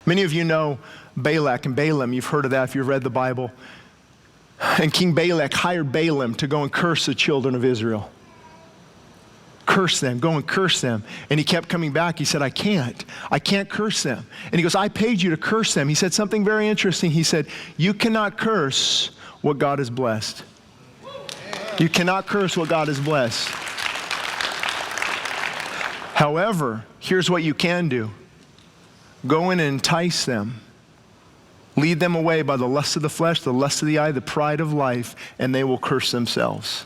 Many of you know Balak and Balaam. You've heard of that if you've read the Bible. And King Balak hired Balaam to go and curse the children of Israel. Curse them, go and curse them. And he kept coming back. He said, I can't curse them. And he goes, I paid you to curse them. He said something very interesting. He said, you cannot curse what God has blessed. You cannot curse what God has blessed. However, here's what you can do. Go in and entice them. Lead them away by the lust of the flesh, the lust of the eye, the pride of life, and they will curse themselves.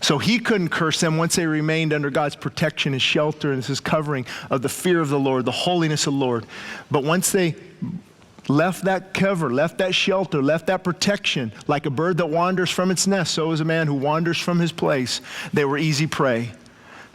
So he couldn't curse them once they remained under God's protection and shelter and his covering of the fear of the Lord, the holiness of the Lord. But once they left that cover, left that shelter, left that protection, like a bird that wanders from its nest, so is a man who wanders from his place, they were easy prey.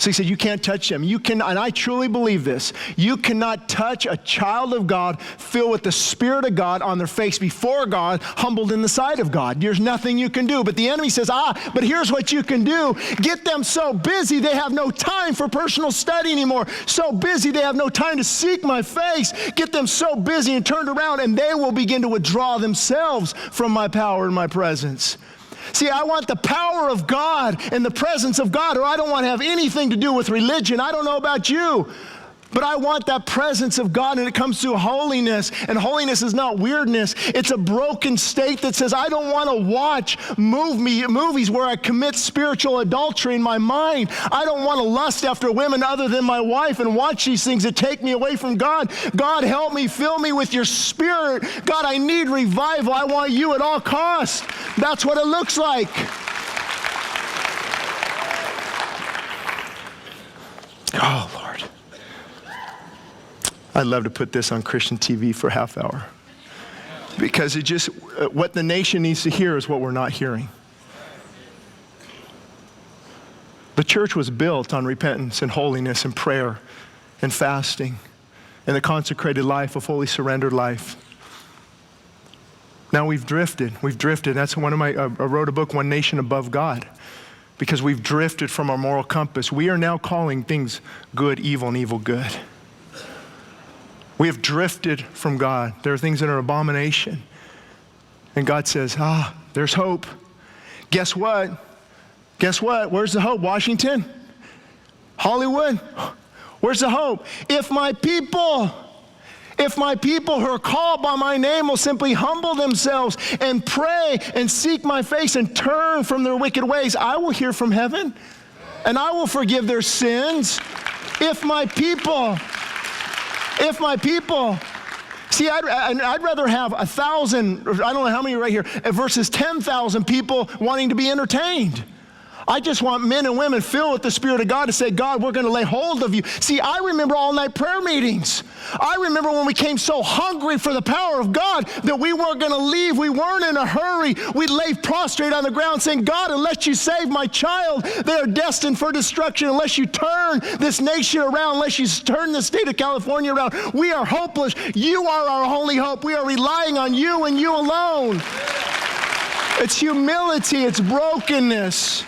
So he said, you can't touch them. You can, and I truly believe this, you cannot touch a child of God filled with the Spirit of God on their face before God, humbled in the sight of God. There's nothing you can do. But the enemy says, but here's what you can do. Get them so busy they have no time for personal study anymore. So busy they have no time to seek my face. Get them so busy and turned around, and they will begin to withdraw themselves from my power and my presence. See, I want the power of God and the presence of God, or I don't want to have anything to do with religion. I don't know about you, but I want that presence of God, and it comes through holiness. And holiness is not weirdness. It's a broken state that says, I don't want to watch movies where I commit spiritual adultery in my mind. I don't want to lust after women other than my wife and watch these things that take me away from God. God, help me, fill me with your Spirit. God, I need revival. I want you at all costs. That's what it looks like. Oh, Lord. I'd love to put this on Christian TV for a half hour. Because it just, what the nation needs to hear is what we're not hearing. The church was built on repentance and holiness and prayer and fasting and the consecrated life, a fully surrendered life. Now we've drifted. That's I wrote a book, One Nation Above God, because we've drifted from our moral compass. We are now calling things good evil and evil good. We have drifted from God. There are things that are abomination. And God says, there's hope. Guess what? Where's the hope? Washington? Hollywood? Where's the hope? If my people who are called by my name will simply humble themselves and pray and seek my face and turn from their wicked ways, I will hear from heaven and I will forgive their sins. If my people, see, I'd rather have 1,000, I don't know how many right here, versus 10,000 people wanting to be entertained. I just want men and women filled with the Spirit of God to say, God, we're going to lay hold of you. See, I remember all-night prayer meetings. I remember when we came so hungry for the power of God that we weren't going to leave. We weren't in a hurry. We'd lay prostrate on the ground saying, God, unless you save my child, they are destined for destruction. Unless you turn this nation around, unless you turn the state of California around, we are hopeless. You are our only hope. We are relying on you and you alone. It's humility. It's brokenness.